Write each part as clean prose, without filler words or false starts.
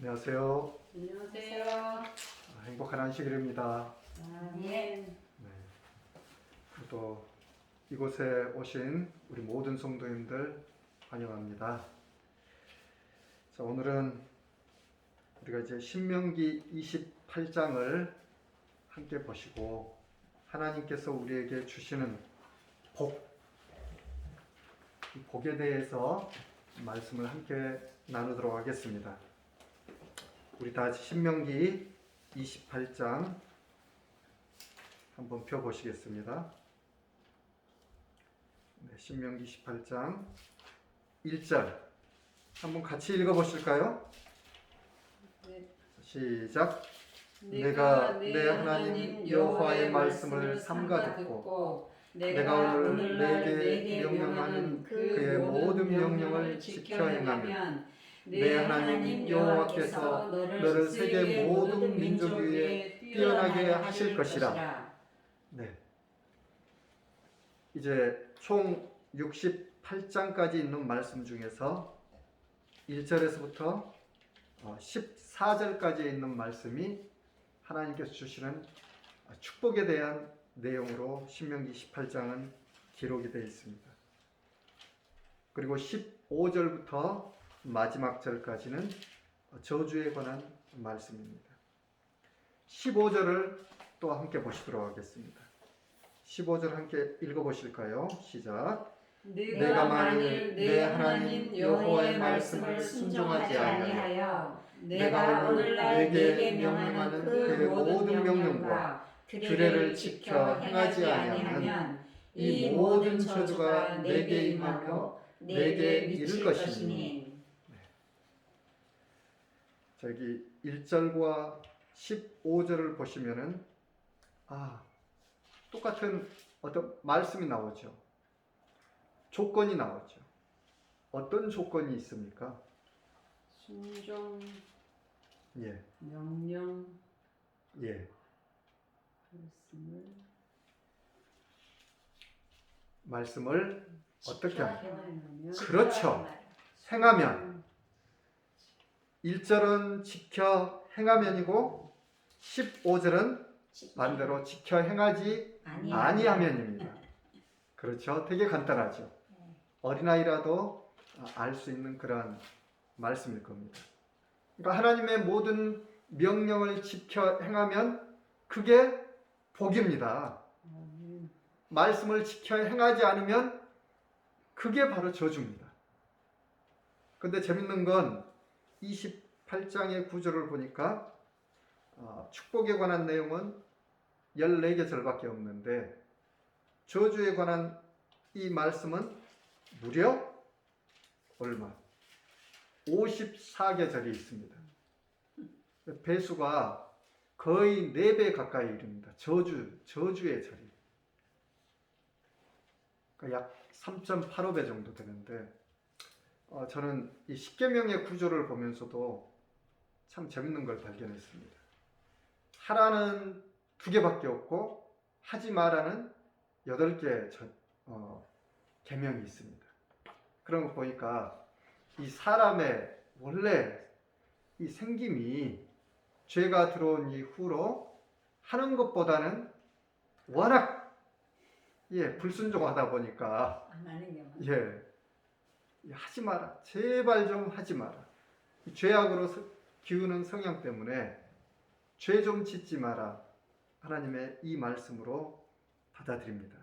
안녕하세요. 안녕하세요. 행복한 안식일입니다. 아멘. 네. 또 이곳에 오신 우리 모든 성도님들 환영합니다. 자, 오늘은 우리가 이제 신명기 28장을 함께 보시고 하나님께서 우리에게 주시는 이 복에 대해서 말씀을 함께 나누도록 하겠습니다. 우리 다 같이 신명기 28장 한번 펴보시겠습니다. 네, 신명기 28장 1절 한번 같이 읽어보실까요? 네. 시작. 내가 내 하나님 여호와의 말씀을 삼가 듣고 내가 오늘 내게 명령하는 그의 모든 명령을 지켜 행하면 내 하나님 여호와께서 너를 세계 모든 민족 위에 뛰어나게 하실 것이라. 네. 이제 총 68장까지 있는 말씀 중에서 1절에서부터 14절까지 있는 말씀이 하나님께서 주시는 축복에 대한 내용으로 신명기 18장은 기록이 되어 있습니다. 그리고 15절부터 마지막 절까지는 저주에 관한 말씀입니다. 15절을 또 함께 보시도록 하겠습니다. 15절 함께 읽어보실까요? 시작. 내가 만일 내 하나님 여호와의 말씀을 순종하지 아니하여 내가 오늘날 내게 명령하는 그의 모든 명령과 규례를 지켜 행하지 아니하면 이 모든 저주가 내게 임하며 내게 이를 것이니. 저기 1절과 15절을 보시면은 똑같은 어떤 말씀이 나오죠. 조건이 나오죠. 어떤 조건이 있습니까? 순종, 예, 명령, 예. 말씀을 어떻게 하면? 그렇죠. 행하면. 1절은 지켜 행하면이고 15절은 반대로 지켜 행하지 아니하면입니다. 그렇죠. 되게 간단하죠. 어린아이라도 알 수 있는 그런 말씀일 겁니다. 그러니까 하나님의 모든 명령을 지켜 행하면 그게 복입니다. 말씀을 지켜 행하지 않으면 그게 바로 저주입니다. 근데 재밌는 건 28장의 구절을 보니까 축복에 관한 내용은 14개 절밖에 없는데 저주에 관한 이 말씀은 무려 얼마? 54개 절이 있습니다. 배수가 거의 4배 가까이 이릅니다. 저주의 절이. 그러니까 약 3.85배 정도 되는데 저는 이 십계명의 구조를 보면서도 참 재밌는 걸 발견했습니다. 하라는 2개밖에 없고 하지 마라는 8개 계명이 있습니다. 그런 거 보니까 이 사람의 원래 이 생김이 죄가 들어온 이후로 하는 것보다는 워낙 불순종하다 보니까 하지 마라. 제발 좀 하지 마라. 죄악으로 기우는 성향 때문에 죄 좀 짓지 마라. 하나님의 이 말씀으로 받아들입니다.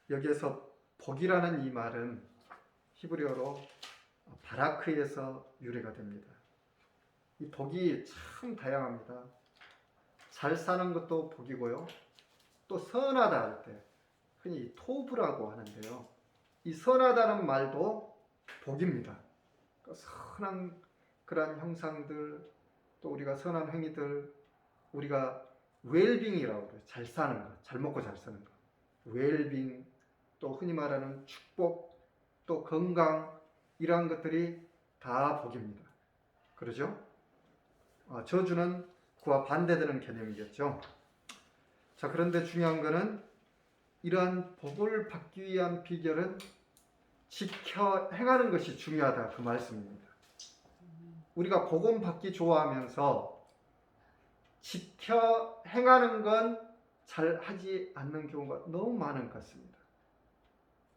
여기에서 복이라는 이 말은 히브리어로 바라크에서 유래가 됩니다. 이 복이 참 다양합니다. 잘 사는 것도 복이고요. 또 선하다 할 때 흔히 토브라고 하는데요. 이 선하다는 말도 복입니다. 선한 그런 형상들, 또 우리가 선한 행위들, 우리가 웰빙이라고 그래요. 잘 사는 것, 잘 먹고 잘 사는 것. 웰빙, 또 흔히 말하는 축복, 또 건강, 이러한 것들이 다 복입니다. 그러죠? 저주는 그와 반대되는 개념이겠죠. 자, 그런데 중요한 것은 이러한 복을 받기 위한 비결은 지켜 행하는 것이 중요하다 그 말씀입니다. 우리가 복음 받기 좋아하면서 지켜 행하는 건 잘 하지 않는 경우가 너무 많은 것 같습니다.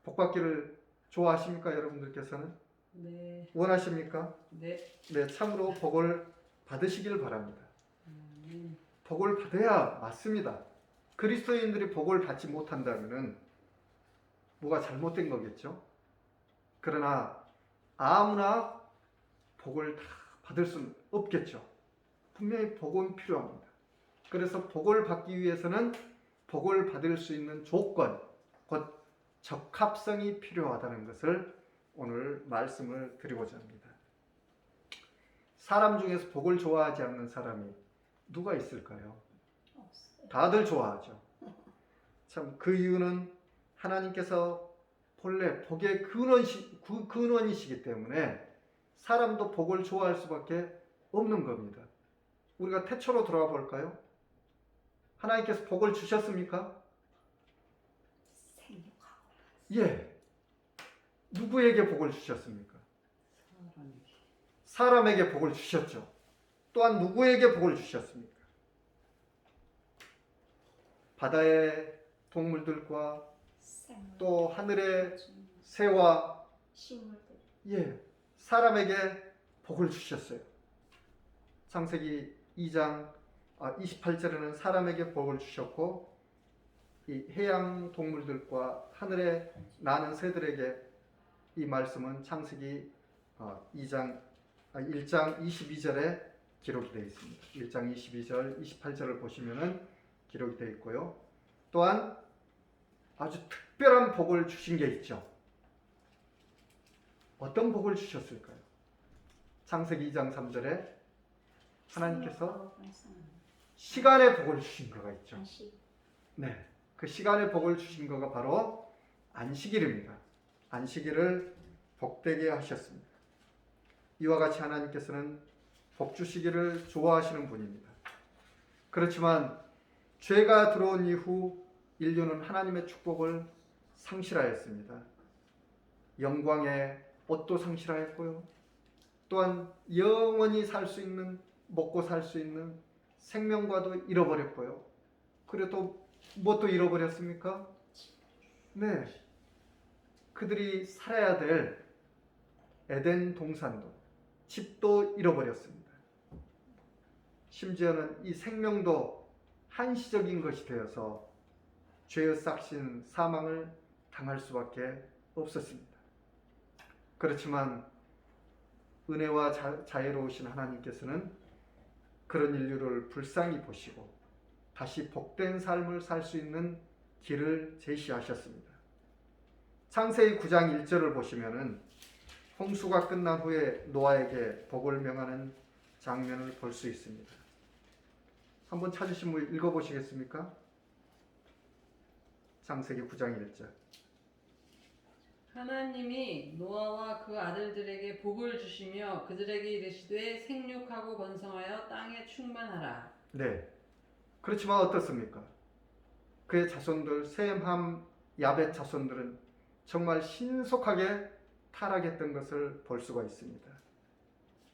복 받기를 좋아하십니까, 여러분들께서는? 네. 원하십니까? 네. 네, 참으로 복을 받으시길 바랍니다. 아멘. 복을 받아야 맞습니다. 그리스도인들이 복을 받지 못한다면은 뭐가 잘못된 거겠죠? 그러나 아무나 복을 다 받을 수는 없겠죠. 분명히 복은 필요합니다. 그래서 복을 받기 위해서는 복을 받을 수 있는 조건, 곧 적합성이 필요하다는 것을 오늘 말씀을 드리고자 합니다. 사람 중에서 복을 좋아하지 않는 사람이 누가 있을까요? 다들 좋아하죠. 참 그 이유는 하나님께서 본래 복의 근원이시기 때문에 사람도 복을 좋아할 수밖에 없는 겁니다. 우리가 태초로 돌아가 볼까요? 하나님께서 복을 주셨습니까? 예. 누구에게 복을 주셨습니까? 사람에게 복을 주셨죠. 또한 누구에게 복을 주셨습니까? 바다의 동물들과 또 하늘의 새와 예, 사람에게 복을 주셨어요. 창세기 2장 28절에는 사람에게 복을 주셨고 이 해양 동물들과 하늘에 나는 새들에게 이 말씀은 창세기 1장 22절에 기록이 되어 있습니다. 1장 22절, 28절을 보시면은 기록이 되어 있고요. 또한 아주 특별한 복을 주신 게 있죠. 어떤 복을 주셨을까요? 창세기 2장 3절에 하나님께서 시간의 복을 주신 거가 있죠. 네, 그 시간의 복을 주신 거가 바로 안식일입니다. 안식일을 복되게 하셨습니다. 이와 같이 하나님께서는 복 주시기를 좋아하시는 분입니다. 그렇지만 죄가 들어온 이후 인류는 하나님의 축복을 상실하였습니다. 영광의 옷도 상실하였고요. 또한 영원히 살 수 있는, 먹고 살 수 있는 생명과도 잃어버렸고요. 그래도 무엇도 잃어버렸습니까? 네, 그들이 살아야 될 에덴 동산도, 집도 잃어버렸습니다. 심지어는 이 생명도 한시적인 것이 되어서 죄의 싹신 사망을 당할 수밖에 없었습니다. 그렇지만 은혜와 자애로우신 하나님께서는 그런 인류를 불쌍히 보시고 다시 복된 삶을 살 수 있는 길을 제시하셨습니다. 창세기 9장 1절을 보시면은 홍수가 끝난 후에 노아에게 복을 명하는 장면을 볼 수 있습니다. 한번 찾으신 분 읽어보시겠습니까? 창세기 9장 1절. 하나님이 노아와 그 아들들에게 복을 주시며 그들에게 이르시되 생육하고 번성하여 땅에 충만하라. 네. 그렇지만 어떻습니까? 그의 자손들 셈, 함, 야벳 자손들은 정말 신속하게 타락했던 것을 볼 수가 있습니다.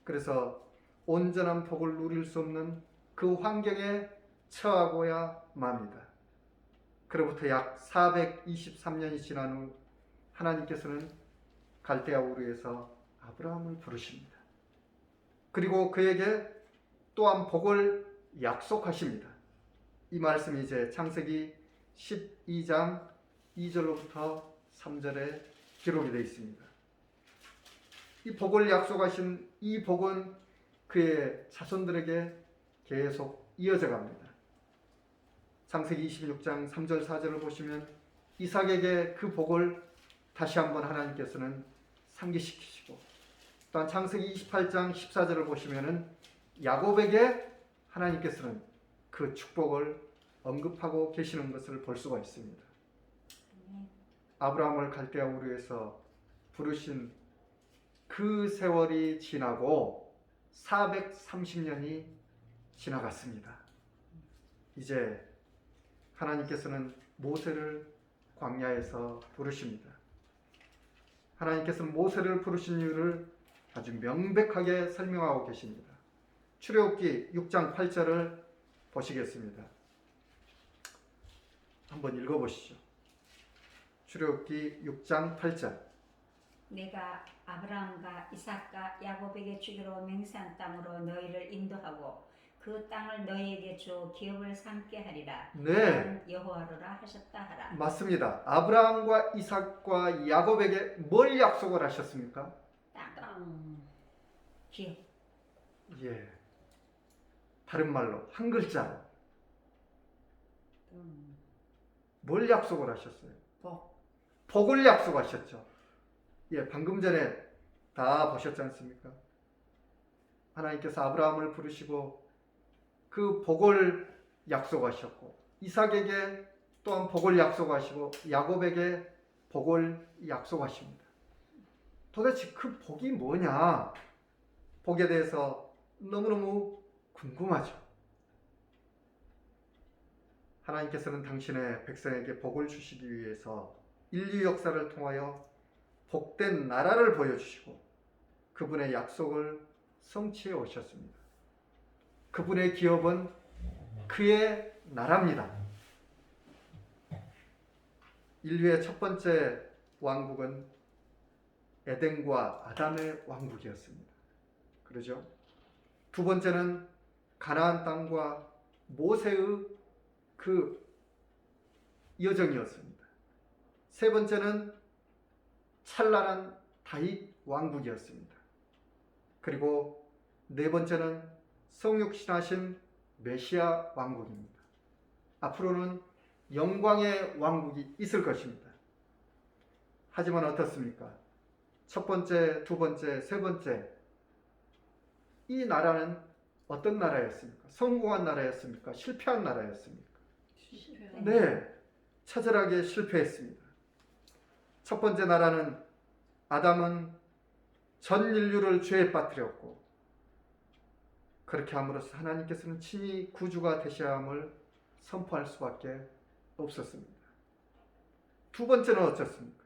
그래서 온전한 복을 누릴 수 없는 그 환경에 처하고야 맙니다. 그로부터 약 423년이 지난 후 하나님께서는 갈대아 우르에서 아브라함을 부르십니다. 그리고 그에게 또한 복을 약속하십니다. 이 말씀이 이제 창세기 12장 2절로부터 3절에 기록이 되어 있습니다. 이 복을 약속하신 이 복은 그의 자손들에게 계속 이어져 갑니다. 창세기 26장 3절 4절을 보시면 이삭에게 그 복을 다시 한번 하나님께서는 상기시키시고, 또한 창세기 28장 14절을 보시면은 야곱에게 하나님께서는 그 축복을 언급하고 계시는 것을 볼 수가 있습니다. 아브라함을 갈대아 우르에서 부르신 그 세월이 지나고 430년이 지나갔습니다. 이제 하나님께서는 모세를 광야에서 부르십니다. 하나님께서는 모세를 부르신 이유를 아주 명백하게 설명하고 계십니다. 출애굽기 6장 8절을 보시겠습니다. 한번 읽어보시죠. 출애굽기 6장 8절. 내가 아브라함과 이삭과 야곱에게 주기로 맹세한 땅으로 너희를 인도하고 그 땅을 너희에게 주어 기업을 삼게 하리라. 네, 나는 여호와로라 하셨다 하라. 맞습니다. 아브라함과 이삭과 야곱에게 뭘 약속을 하셨습니까? 땅. 기업. 예, 다른 말로 한 글자로 뭘 약속을 하셨어요? 복을 약속하셨죠. 예, 방금 전에 다 보셨지 않습니까? 하나님께서 아브라함을 부르시고 그 복을 약속하셨고, 이삭에게 또한 복을 약속하시고, 야곱에게 복을 약속하십니다. 도대체 그 복이 뭐냐? 복에 대해서 너무너무 궁금하죠. 하나님께서는 당신의 백성에게 복을 주시기 위해서 인류 역사를 통하여 복된 나라를 보여주시고 그분의 약속을 성취해 오셨습니다. 그분의 기업은 그의 나라입니다. 인류의 첫 번째 왕국은 에덴과 아담의 왕국이었습니다. 그러죠? 두 번째는 가나안 땅과 모세의 그 여정이었습니다. 세 번째는 찬란한 다윗 왕국이었습니다. 그리고 네 번째는 성육신하신 메시아 왕국입니다. 앞으로는 영광의 왕국이 있을 것입니다. 하지만 어떻습니까? 첫 번째, 두 번째, 세 번째, 이 나라는 어떤 나라였습니까? 성공한 나라였습니까? 실패한 나라였습니까? 네, 처절하게 실패했습니다. 첫 번째 나라는 아담은 전 인류를 죄에 빠뜨렸고, 그렇게 함으로써 하나님께서는 친히 구주가 되셔야 함을 선포할 수밖에 없었습니다. 두 번째는 어떻습니까?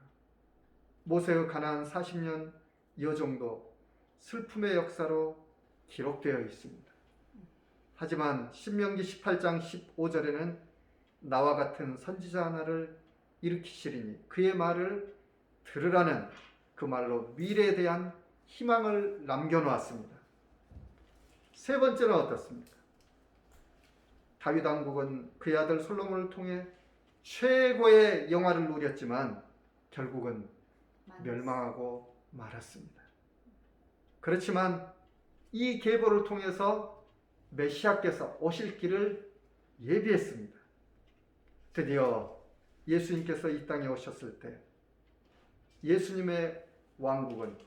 모세의 가나안 40년 여정도 슬픔의 역사로 기록되어 있습니다. 하지만 신명기 18장 15절에는 나와 같은 선지자 하나를 일으키시리니 그의 말을 들으라는 그 말로 미래에 대한 희망을 남겨놓았습니다. 세 번째는 어떻습니까? 다윗 왕국은 그의 아들 솔로몬을 통해 최고의 영화를 누렸지만 결국은 멸망하고 말았습니다. 그렇지만 이 계보를 통해서 메시아께서 오실 길을 예비했습니다. 드디어 예수님께서 이 땅에 오셨을 때 예수님의 왕국은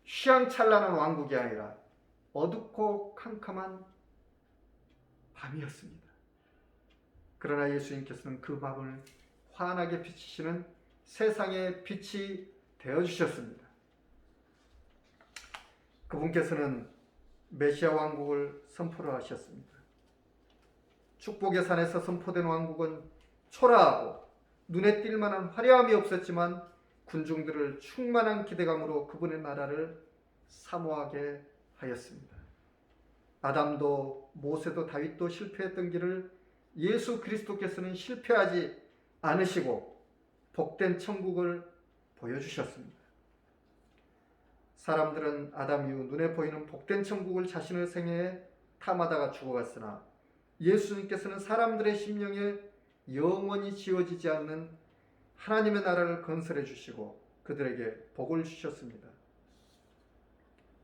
휘황찬란한 왕국이 아니라 어둡고 캄캄한 밤이었습니다. 그러나 예수님께서는 그 밤을 환하게 비치시는 세상의 빛이 되어주셨습니다. 그분께서는 메시아 왕국을 선포를 하셨습니다. 축복의 산에서 선포된 왕국은 초라하고 눈에 띌 만한 화려함이 없었지만 군중들을 충만한 기대감으로 그분의 나라를 사모하게 하였습니다. 아담도 모세도 다윗도 실패했던 길을 예수 그리스도께서는 실패하지 않으시고 복된 천국을 보여주셨습니다. 사람들은 아담 이후 눈에 보이는 복된 천국을 자신의 생애에 탐하다가 죽어갔으나 예수님께서는 사람들의 심령에 영원히 지워지지 않는 하나님의 나라를 건설해 주시고 그들에게 복을 주셨습니다.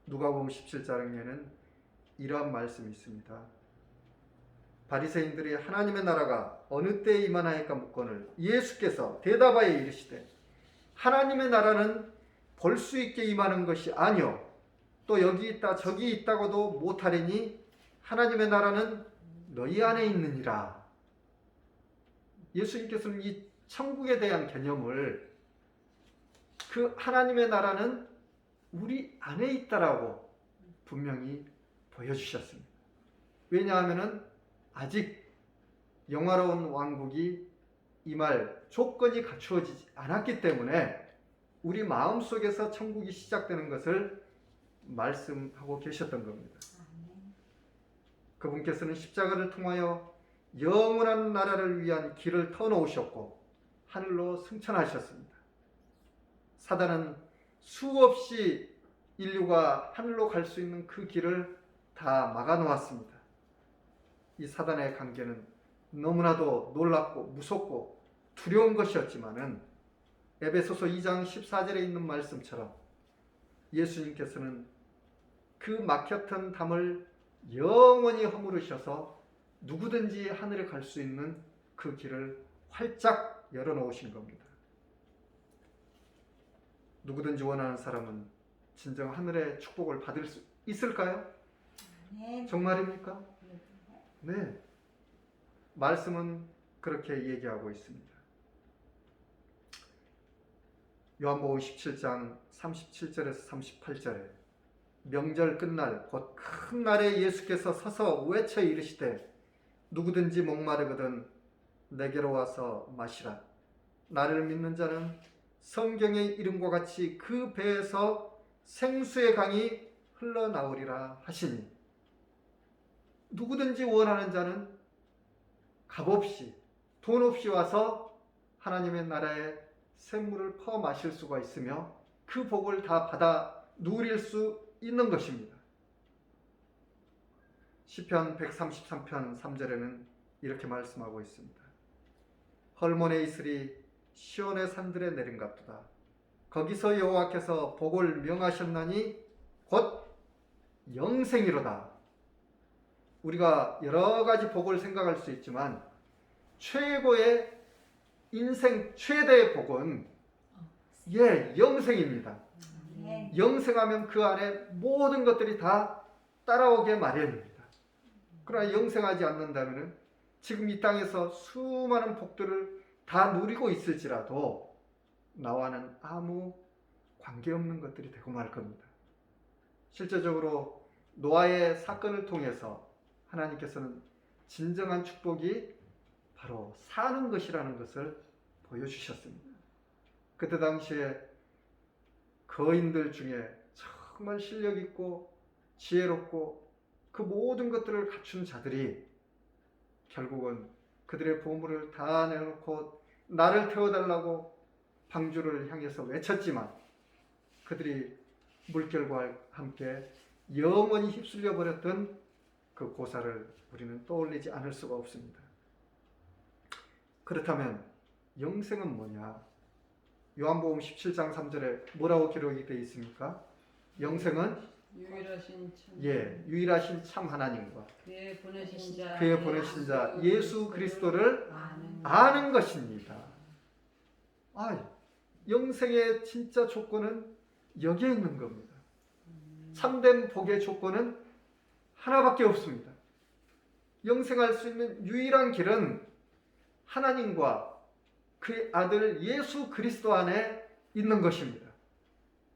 누가복음 17장에는 이러한 말씀이 있습니다. 바리새인들이 하나님의 나라가 어느 때에 임하나이까 묻거늘 예수께서 대답하여 이르시되 하나님의 나라는 볼 수 있게 임하는 것이 아니요 또 여기 있다 저기 있다고도 못하리니 하나님의 나라는 너희 안에 있느니라. 예수님께서는 이 천국에 대한 개념을 그 하나님의 나라는 우리 안에 있다라고 분명히 보여주셨습니다. 왜냐하면 아직 영화로운 왕국이 임할 조건이 갖추어지지 않았기 때문에 우리 마음속에서 천국이 시작되는 것을 말씀하고 계셨던 겁니다. 그분께서는 십자가를 통하여 영원한 나라를 위한 길을 터놓으셨고 하늘로 승천하셨습니다. 사단은 수없이 인류가 하늘로 갈 수 있는 그 길을 다 막아놓았습니다. 이 사단의 관계는 너무나도 놀랍고 무섭고 두려운 것이었지만은 에베소서 2장 14절에 있는 말씀처럼 예수님께서는 그 막혔던 담을 영원히 허물으셔서 누구든지 하늘에 갈 수 있는 그 길을 활짝 열어놓으신 겁니다. 누구든지 원하는 사람은 진정 하늘의 축복을 받을 수 있을까요? 정말입니까? 네. 말씀은 그렇게 얘기하고 있습니다. 요한복음 17장 37절에서 38절에 명절 끝날 곧 큰 날에 예수께서 서서 외쳐 이르시되 누구든지 목마르거든 내게로 와서 마시라. 나를 믿는 자는 성경의 이름과 같이 그 배에서 생수의 강이 흘러나오리라 하시니 누구든지 원하는 자는 값없이 돈 없이 와서 하나님의 나라의 샘물을 퍼 마실 수가 있으며 그 복을 다 받아 누릴 수 있는 것입니다. 시편 133편 3절에는 이렇게 말씀하고 있습니다. 헐몬에 있으리 시온의 산들에 내린갑도다. 거기서 여호와께서 복을 명하셨나니 곧 영생이로다. 우리가 여러 가지 복을 생각할 수 있지만 최고의 인생 최대의 복은 영생입니다. 영생하면 그 안에 모든 것들이 다 따라오게 마련입니다. 그러나 영생하지 않는다면 지금 이 땅에서 수많은 복들을 다 누리고 있을지라도 나와는 아무 관계없는 것들이 되고 말 겁니다. 실제적으로 노아의 사건을 통해서 하나님께서는 진정한 축복이 바로 사는 것이라는 것을 보여주셨습니다. 그때 당시에 거인들 중에 정말 실력 있고 지혜롭고 그 모든 것들을 갖춘 자들이 결국은 그들의 보물을 다 내놓고 나를 태워달라고 방주를 향해서 외쳤지만 그들이 물결과 함께 영원히 휩쓸려 버렸던 그 고사를 우리는 떠올리지 않을 수가 없습니다. 그렇다면 영생은 뭐냐? 요한복음 17장 3절에 뭐라고 기록이 되어 있습니까? 영생은 유일하신 참 하나님과 그의 보내신 자 예수 그리스도를 아는 것입니다. 영생의 진짜 조건은 여기에 있는 겁니다. 참된 복의 조건은 하나밖에 없습니다. 영생할 수 있는 유일한 길은 하나님과 그의 아들 예수 그리스도 안에 있는 것입니다.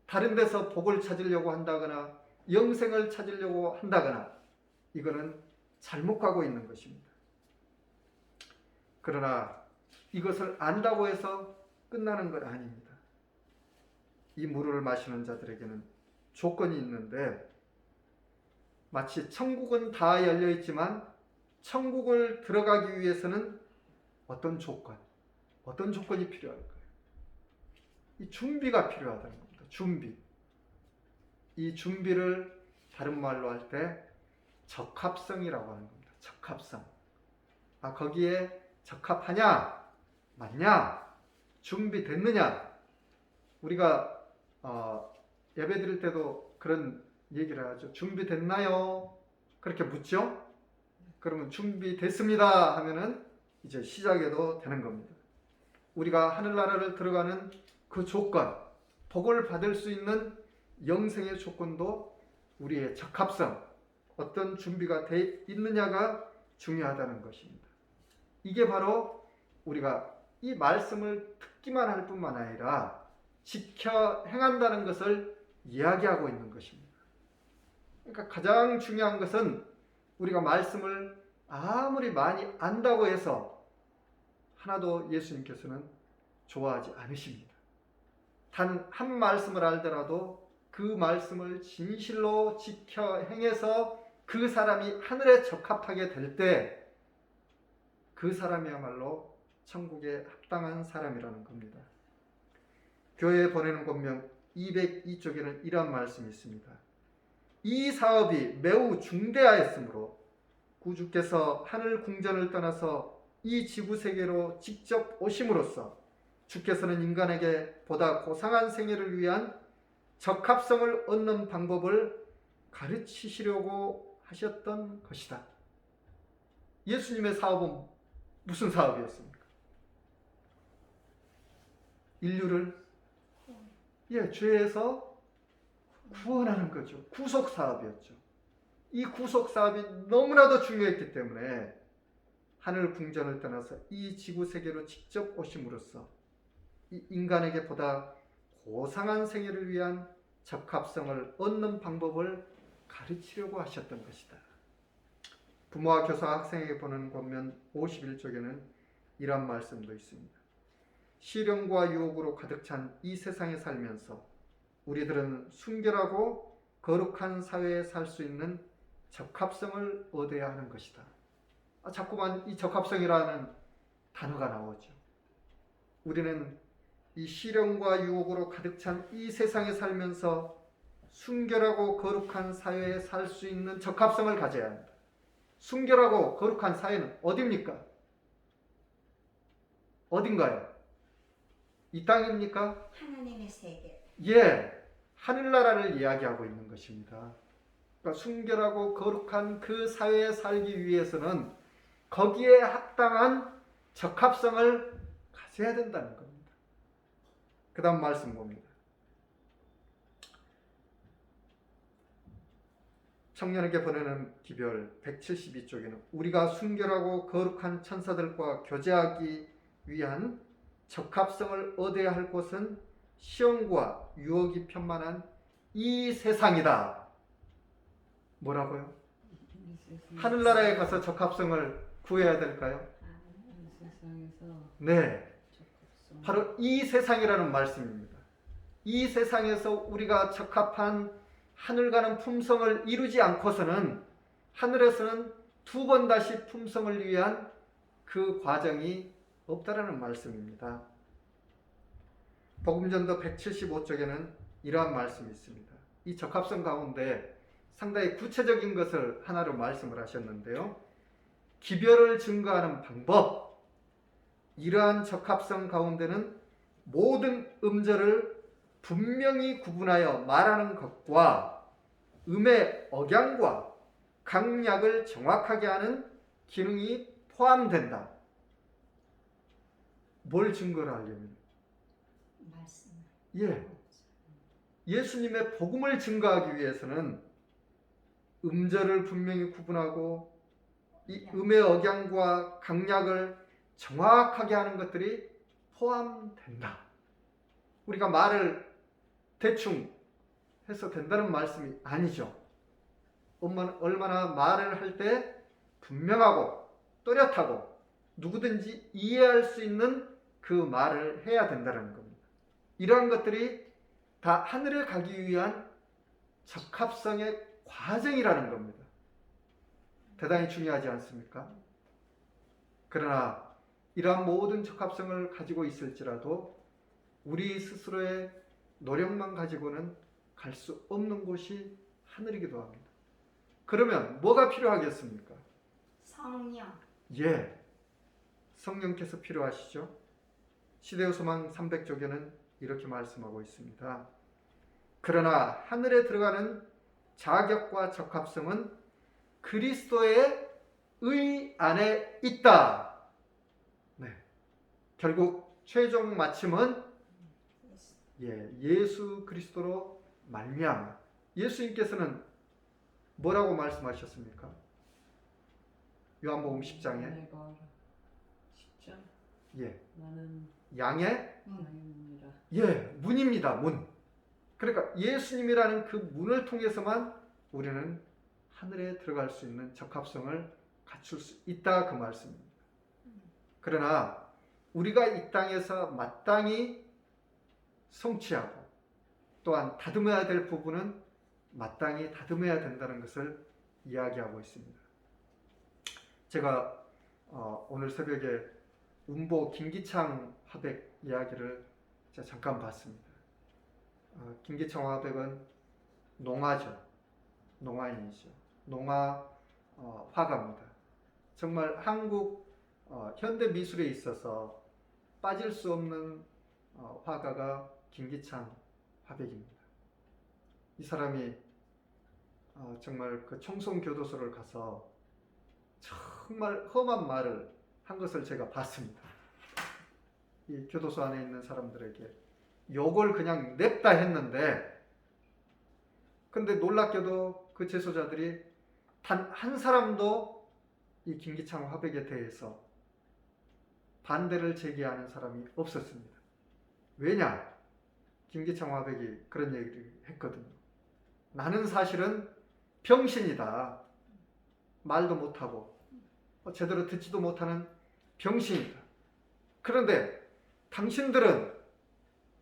다른 데서 복을 찾으려고 한다거나 영생을 찾으려고 한다거나 이거는 잘못 가고 있는 것입니다. 그러나 이것을 안다고 해서 끝나는 건 아닙니다. 이 물을 마시는 자들에게는 조건이 있는데 마치 천국은 다 열려 있지만 천국을 들어가기 위해서는 어떤 조건이 필요할까요? 이 준비가 필요하다는 겁니다. 준비. 이 준비를 다른 말로 할 때 적합성이라고 하는 겁니다. 적합성. 거기에 적합하냐? 맞냐? 준비됐느냐? 우리가 예배 드릴 때도 그런 얘기를 하죠. 준비됐나요? 그렇게 묻죠? 그러면 준비됐습니다 하면은 이제 시작해도 되는 겁니다. 우리가 하늘나라를 들어가는 그 조건, 복을 받을 수 있는 영생의 조건도 우리의 적합성, 어떤 준비가 돼 있느냐가 중요하다는 것입니다. 이게 바로 우리가 이 말씀을 듣기만 할 뿐만 아니라 지켜 행한다는 것을 이야기하고 있는 것입니다. 그러니까 가장 중요한 것은 우리가 말씀을 아무리 많이 안다고 해서 하나도 예수님께서는 좋아하지 않으십니다. 단 한 말씀을 알더라도 그 말씀을 진실로 지켜 행해서 그 사람이 하늘에 적합하게 될 때 그 사람이야말로 천국에 합당한 사람이라는 겁니다. 교회에 보내는 권명 202쪽에는 이런 말씀이 있습니다. 이 사업이 매우 중대하였으므로 구주께서 하늘 궁전을 떠나서 이 지구 세계로 직접 오심으로써 주께서는 인간에게 보다 고상한 생애를 위한 적합성을 얻는 방법을 가르치시려고 하셨던 것이다. 예수님의 사업은 무슨 사업이었습니까? 인류를 죄에서 구원하는 거죠. 구속 사업이었죠. 이 구속 사업이 너무나도 중요했기 때문에 하늘 궁전을 떠나서 이 지구 세계로 직접 오심으로써 이 인간에게 보다 고상한 생애를 위한 적합성을 얻는 방법을 가르치려고 하셨던 것이다. 부모와 교사와 학생에게 보는 권면 51쪽에는 이런 말씀도 있습니다. 시련과 유혹으로 가득 찬 이 세상에 살면서 우리들은 순결하고 거룩한 사회에 살 수 있는 적합성을 얻어야 하는 것이다. 자꾸만 이 적합성이라는 단어가 나오죠. 우리는 이 시련과 유혹으로 가득 찬 이 세상에 살면서 순결하고 거룩한 사회에 살 수 있는 적합성을 가져야 합니다. 순결하고 거룩한 사회는 어디입니까? 어딘가요? 이 땅입니까? 하나님의 세계. 하늘나라를 이야기하고 있는 것입니다. 그러니까 순결하고 거룩한 그 사회에 살기 위해서는 거기에 합당한 적합성을 가져야 된다는 겁니다. 그 다음 말씀 봅니다. 청년에게 보내는 기별 172쪽에는 우리가 순결하고 거룩한 천사들과 교제하기 위한 적합성을 얻어야 할 곳은 시험과 유혹이 편만한 이 세상이다. 뭐라고요? 하늘나라에 가서 적합성을 구해야 될까요? 이 세상에서 네, 적합성. 바로 이 세상이라는 말씀입니다. 이 세상에서 우리가 적합한 하늘 가는 품성을 이루지 않고서는 하늘에서는 두 번 다시 품성을 위한 그 과정이 없다라는 말씀입니다. 복음전도 175쪽에는 이러한 말씀이 있습니다. 이 적합성 가운데 상당히 구체적인 것을 하나로 말씀을 하셨는데요. 기별을 증거하는 방법, 이러한 적합성 가운데는 모든 음절을 분명히 구분하여 말하는 것과 음의 억양과 강약을 정확하게 하는 기능이 포함된다. 뭘 증거를 하려면? 말씀. 예수님의 복음을 증거하기 위해서는 음절을 분명히 구분하고 이 음의 억양과 강약을 정확하게 하는 것들이 포함된다. 우리가 말을 대충 해서 된다는 말씀이 아니죠. 얼마나 말을 할 때 분명하고 또렷하고 누구든지 이해할 수 있는 그 말을 해야 된다는 겁니다. 이러한 것들이 다 하늘에 가기 위한 적합성의 과정이라는 겁니다. 대단히 중요하지 않습니까? 그러나 이러한 모든 적합성을 가지고 있을지라도 우리 스스로의 노력만 가지고는 갈 수 없는 곳이 하늘이기도 합니다. 그러면 뭐가 필요하겠습니까? 성령. 성령께서 필요하시죠. 시대의 소망 300쪽에는 이렇게 말씀하고 있습니다. 그러나 하늘에 들어가는 자격과 적합성은 그리스도의 의 안에 있다. 결국 최종 마침은 예수 그리스도로 말미암아. 예수님께서는 뭐라고 말씀하셨습니까? 요한복음 10장에 10장? 나는 양의 문이라. 문입니다. 문. 그러니까 예수님이라는 그 문을 통해서만 우리는 하늘에 들어갈 수 있는 적합성을 갖출 수 있다, 그 말씀입니다. 그러나 우리가 이 땅에서 마땅히 성취하고 또한 다듬어야 될 부분은 마땅히 다듬어야 된다는 것을 이야기하고 있습니다. 제가 오늘 새벽에 운보 김기창 화백 이야기를 제가 잠깐 봤습니다. 김기창 화백은 농아죠. 농아인이죠. 농아 화가입니다. 정말 한국 현대 미술에 있어서 빠질 수 없는 화가가 김기창 화백입니다. 이 사람이 정말 그 청송교도소를 가서 정말 험한 말을 한 것을 제가 봤습니다. 이 교도소 안에 있는 사람들에게 욕을 그냥 냅다 했는데, 근데 놀랍게도 그 재소자들이 단 한 사람도 이 김기창 화백에 대해서 반대를 제기하는 사람이 없었습니다. 왜냐? 김기창 화백이 그런 얘기를 했거든요. 나는 사실은 병신이다. 말도 못하고 제대로 듣지도 못하는 병신이다. 그런데 당신들은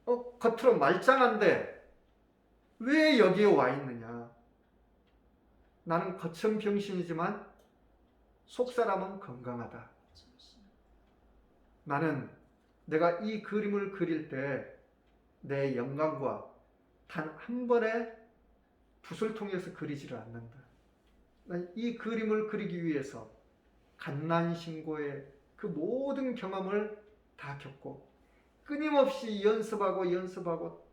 겉으로 말짱한데 왜 여기에 와 있느냐? 나는 겉은 병신이지만 속사람은 건강하다. 나는 내가 이 그림을 그릴 때 내 영감과 단 한 번의 붓을 통해서 그리지를 않는다. 난 이 그림을 그리기 위해서 갓난신고의 그 모든 경험을 다 겪고 끊임없이 연습하고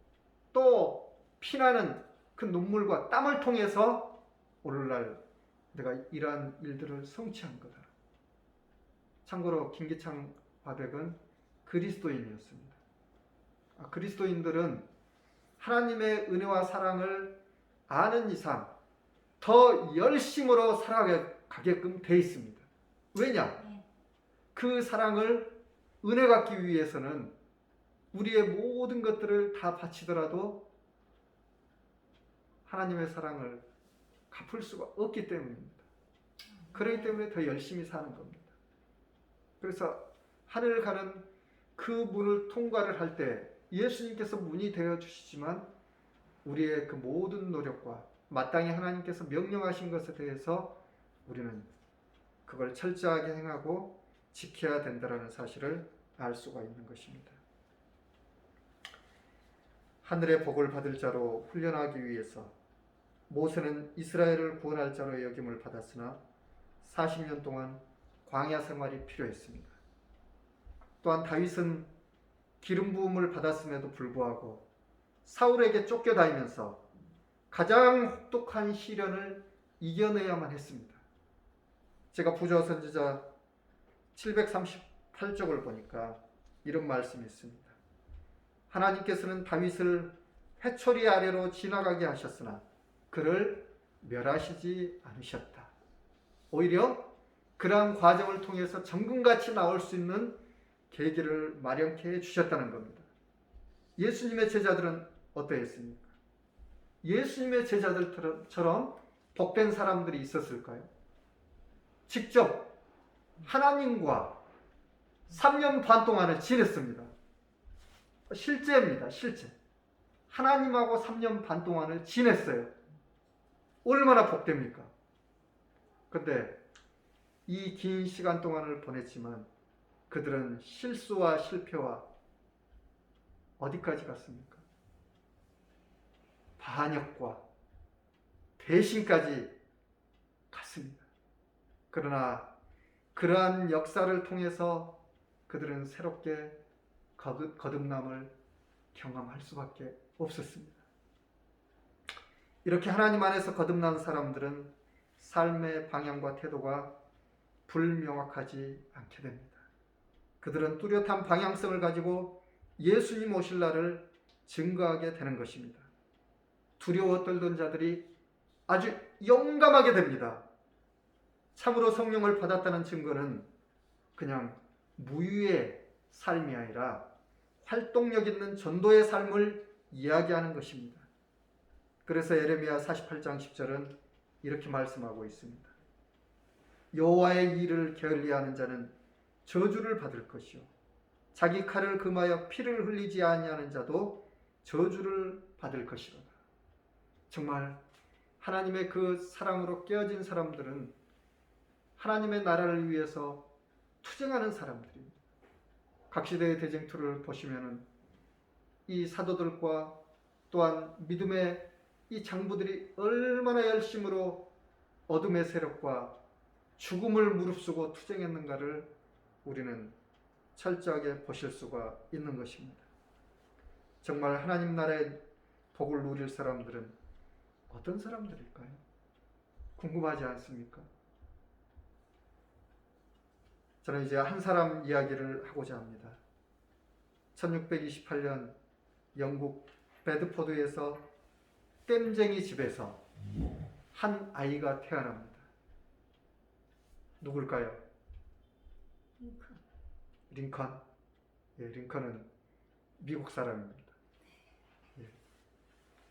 또 피나는 그 눈물과 땀을 통해서 오늘날 내가 이러한 일들을 성취한 거다. 참고로 김기창 화백은 그리스도인이었습니다. 그리스도인들은 하나님의 은혜와 사랑을 아는 이상 더 열심으로 살아가게끔 돼 있습니다. 왜냐? 그 사랑을 은혜 갖기 위해서는 우리의 모든 것들을 다 바치더라도 하나님의 사랑을 갚을 수가 없기 때문입니다. 그렇기 때문에 더 열심히 사는 겁니다. 그래서 하늘 가는 그 문을 통과를 할 때 예수님께서 문이 되어 주시지만 우리의 그 모든 노력과 마땅히 하나님께서 명령하신 것에 대해서 우리는 그걸 철저하게 행하고 지켜야 된다는 사실을 알 수가 있는 것입니다. 하늘의 복을 받을 자로 훈련하기 위해서 모세는 이스라엘을 구원할 자로 여김을 받았으나 40년 동안 광야 생활이 필요했습니다. 또한 다윗은 기름 부음을 받았음에도 불구하고 사울에게 쫓겨다니면서 가장 혹독한 시련을 이겨내야만 했습니다. 제가 부조 선지자 738쪽을 보니까 이런 말씀이 있습니다. 하나님께서는 다윗을 회초리 아래로 지나가게 하셨으나 그를 멸하시지 않으셨다. 오히려 그러한 과정을 통해서 정금같이 나올 수 있는 계기를 마련케 해주셨다는 겁니다. 예수님의 제자들은 어떠했습니까? 예수님의 제자들처럼 복된 사람들이 있었을까요? 직접 하나님과 3년 반 동안을 지냈습니다. 실제입니다. 실제. 하나님하고 3년 반 동안을 지냈어요. 얼마나 복됩니까? 근데 이 긴 시간 동안을 보냈지만 그들은 실수와 실패와 어디까지 갔습니까? 반역과 배신까지 갔습니다. 그러나 그러한 역사를 통해서 그들은 새롭게 거듭남을 경험할 수밖에 없었습니다. 이렇게 하나님 안에서 거듭난 사람들은 삶의 방향과 태도가 불명확하지 않게 됩니다. 그들은 뚜렷한 방향성을 가지고 예수님 오실 날을 증거하게 되는 것입니다. 두려워 떨던 자들이 아주 용감하게 됩니다. 참으로 성령을 받았다는 증거는 그냥 무유의 삶이 아니라 활동력 있는 전도의 삶을 이야기하는 것입니다. 그래서 예레미야 48장 10절은 이렇게 말씀하고 있습니다. 여호와의 일을 게을리하는 자는 저주를 받을 것이요 자기 칼을 금하여 피를 흘리지 아니하는 자도 저주를 받을 것이로다. 정말 하나님의 그 사랑으로 깨어진 사람들은 하나님의 나라를 위해서 투쟁하는 사람들입니다. 각 시대의 대쟁투를 보시면은 이 사도들과 또한 믿음의 이 장부들이 얼마나 열심으로 어둠의 세력과 죽음을 무릅쓰고 투쟁했는가를 우리는 철저하게 보실 수가 있는 것입니다. 정말 하나님 나라의 복을 누릴 사람들은 어떤 사람들일까요? 궁금하지 않습니까? 저는 이제 한 사람 이야기를 하고자 합니다. 1628년 영국 베드포드에서 댐쟁이 집에서 한 아이가 태어납니다. 누굴까요? 링컨. 예, 링컨은 미국 사람입니다. 예,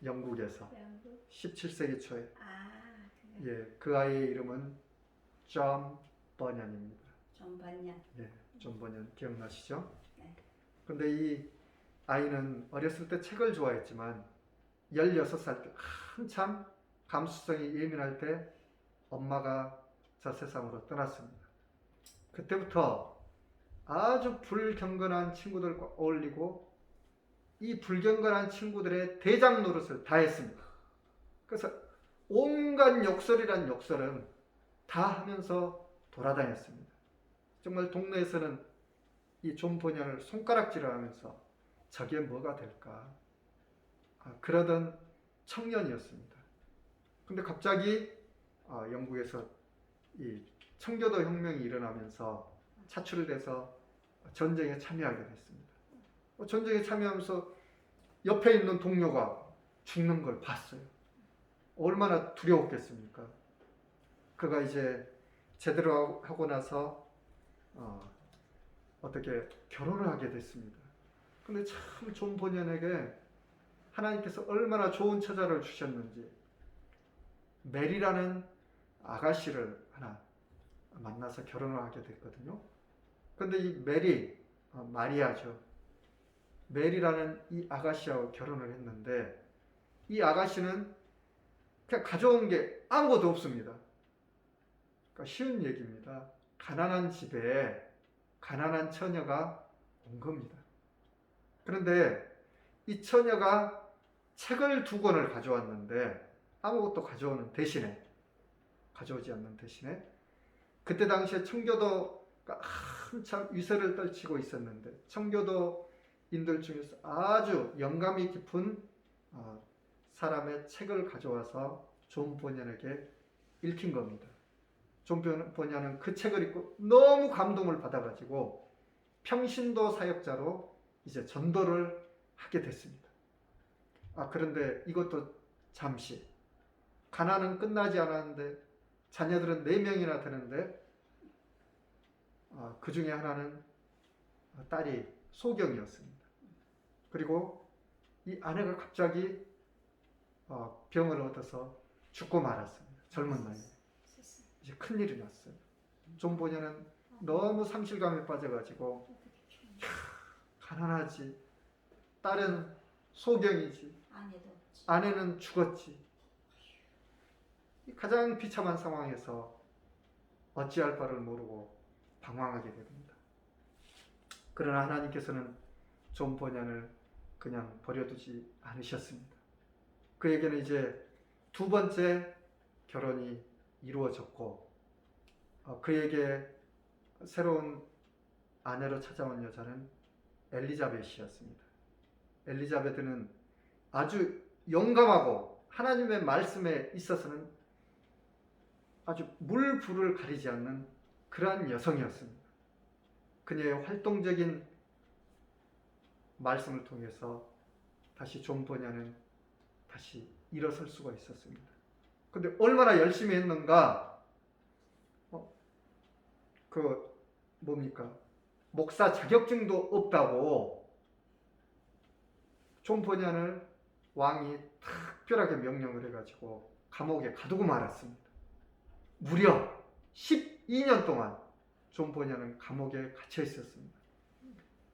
영국에서 17세기 초에. 예, 그 아이의 이름은 존 버년입니다. 존 버년. 예, 존 버년 기억나시죠? 네. 근데 이 아이는 어렸을 때 책을 좋아했지만 16살 때 한참 감수성이 예민할 때 엄마가 저 세상으로 떠났습니다. 그때부터 아주 불경건한 친구들과 어울리고 이 불경건한 친구들의 대장 노릇을 다 했습니다. 그래서 온갖 욕설이란 욕설은 다 하면서 돌아다녔습니다. 정말 동네에서는 이 존 버년을 손가락질을 하면서 저게 뭐가 될까? 그러던 청년이었습니다. 근데 갑자기 영국에서 이 청교도 혁명이 일어나면서 차출돼서 전쟁에 참여하게 됐습니다. 전쟁에 참여하면서 옆에 있는 동료가 죽는 걸 봤어요. 얼마나 두려웠겠습니까? 그가 이제 제대로 하고 나서 어떻게 결혼을 하게 됐습니다. 근데 참 존 버년에게 하나님께서 얼마나 좋은 처자를 주셨는지 메리라는 아가씨를 하나 만나서 결혼을 하게 됐거든요. 근데 이 메리, 마리아죠. 메리라는 이 아가씨하고 결혼을 했는데 이 아가씨는 그냥 가져온 게 아무것도 없습니다. 그러니까 쉬운 얘기입니다. 가난한 집에 가난한 처녀가 온 겁니다. 그런데 이 처녀가 책을 2권을 가져왔는데 아무것도 가져오지 않는 대신에 그때 당시에 청교도가 한참 위세를 떨치고 있었는데 청교도인들 중에서 아주 영감이 깊은 사람의 책을 가져와서 존 버년에게 읽힌 겁니다. 존 버년은 그 책을 읽고 너무 감동을 받아가지고 평신도 사역자로 이제 전도를 하게 됐습니다. 그런데 이것도 잠시 가난은 끝나지 않았는데 자녀들은 4명이나 되는데 그 중에 하나는 딸이 소경이었습니다. 그리고 이 아내가 갑자기 병을 얻어서 죽고 말았습니다. 젊은 나이에. 이제 큰일이 났어요. 존 버년은 너무 상실감에 빠져가지고 가난하지, 딸은 소경이지, 아내는 죽었지. 가장 비참한 상황에서 어찌할 바를 모르고 방황하게 됩니다. 그러나 하나님께서는 존 버년을 그냥 버려두지 않으셨습니다. 그에게는 이제 2번째 결혼이 이루어졌고 그에게 새로운 아내로 찾아온 여자는 엘리자벳이었습니다. 엘리자베트는 아주 용감하고 하나님의 말씀에 있어서는 아주 물불을 가리지 않는 그러한 여성이었습니다. 그녀의 활동적인 말씀을 통해서 다시 존 버년은 다시 일어설 수가 있었습니다. 근데 얼마나 열심히 했는가? 목사 자격증도 없다고 존 버년을 왕이 특별하게 명령을 해가지고 감옥에 가두고 말았습니다. 무려 12년 동안 존 버년은 감옥에 갇혀 있었습니다.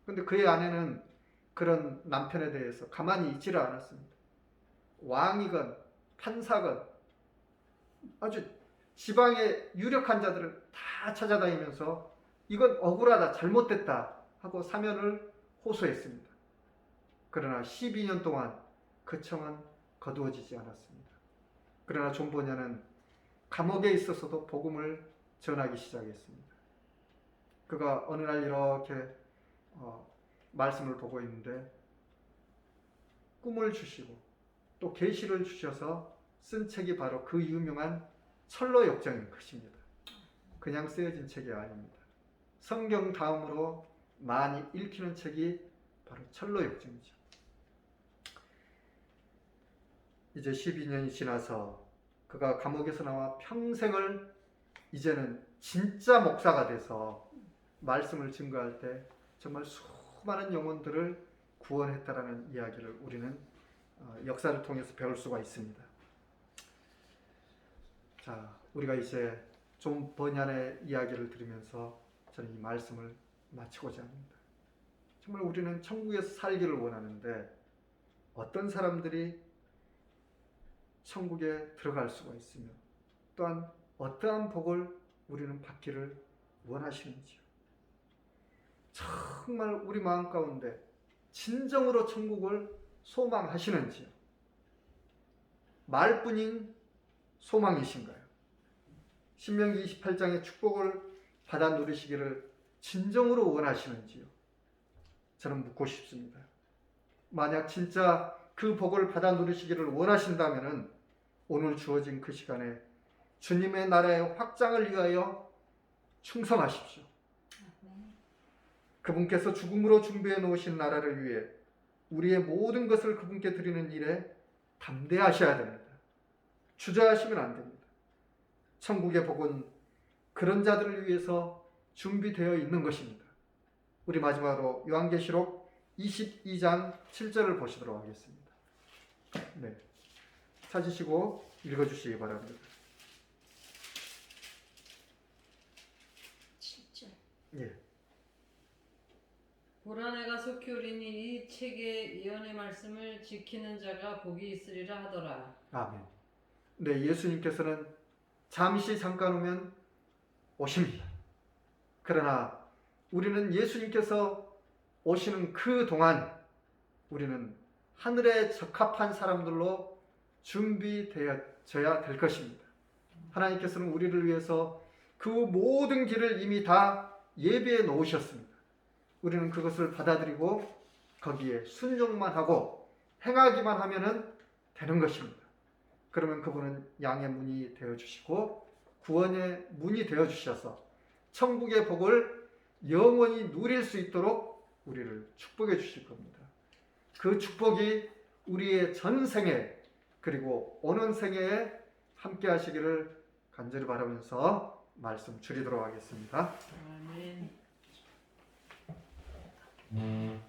근데 그의 아내는 그런 남편에 대해서 가만히 있지를 않았습니다. 왕이건 판사건 아주 지방의 유력한 자들을 다 찾아다니면서 이건 억울하다, 잘못됐다 하고 사면을 호소했습니다. 그러나 12년 동안 그 청은 거두어지지 않았습니다. 그러나 존보냐는 감옥에 있어서도 복음을 전하기 시작했습니다. 그가 어느 날 이렇게 말씀을 보고 있는데 꿈을 주시고 또 계시를 주셔서 쓴 책이 바로 그 유명한 철로 역정인 것입니다. 그냥 쓰여진 책이 아닙니다. 성경 다음으로 많이 읽히는 책이 바로 철로 역정이죠. 이제 12년이 지나서 그가 감옥에서 나와 평생을 이제는 진짜 목사가 돼서 말씀을 증거할 때 정말 수많은 영혼들을 구원했다라는 이야기를 우리는 역사를 통해서 배울 수가 있습니다. 자, 우리가 이제 존 버년의 이야기를 들으면서 저는 이 말씀을 마치고자 합니다. 정말 우리는 천국에서 살기를 원하는데 어떤 사람들이 천국에 들어갈 수가 있으며 또한 어떠한 복을 우리는 받기를 원하시는지요. 정말 우리 마음 가운데 진정으로 천국을 소망하시는지요. 말뿐인 소망이신가요? 신명기 28장의 축복을 받아 누리시기를 진정으로 원하시는지요? 저는 묻고 싶습니다. 만약 진짜 그 복을 받아 누리시기를 원하신다면 오늘 주어진 그 시간에 주님의 나라의 확장을 위하여 충성하십시오. 그분께서 죽음으로 준비해 놓으신 나라를 위해 우리의 모든 것을 그분께 드리는 일에 담대하셔야 됩니다. 주저하시면 안 됩니다. 천국의 복은 그런 자들을 위해서 준비되어 있는 것입니다. 우리 마지막으로 요한계시록 22장 7절을 보시도록 하겠습니다. 네, 찾으시고 읽어주시기 바랍니다. 7절. 예. 보라 내가 속히 오리니 이 책의 예언의 말씀을 지키는 자가 복이 있으리라 하더라. 아멘. 네, 예수님께서는 잠시 잠깐 오면 오십니다. 그러나 우리는 예수님께서 오시는 그 동안 우리는 하늘에 적합한 사람들로 준비되어져야 될 것입니다. 하나님께서는 우리를 위해서 그 모든 길을 이미 다 예비해 놓으셨습니다. 우리는 그것을 받아들이고 거기에 순종만 하고 행하기만 하면 되는 것입니다. 그러면 그분은 양의 문이 되어주시고 구원의 문이 되어주셔서 천국의 복을 영원히 누릴 수 있도록 우리를 축복해 주실 겁니다. 그 축복이 우리의 전생에 그리고 오는 생애에 함께 하시기를 간절히 바라면서 말씀 줄이도록 하겠습니다. 아멘.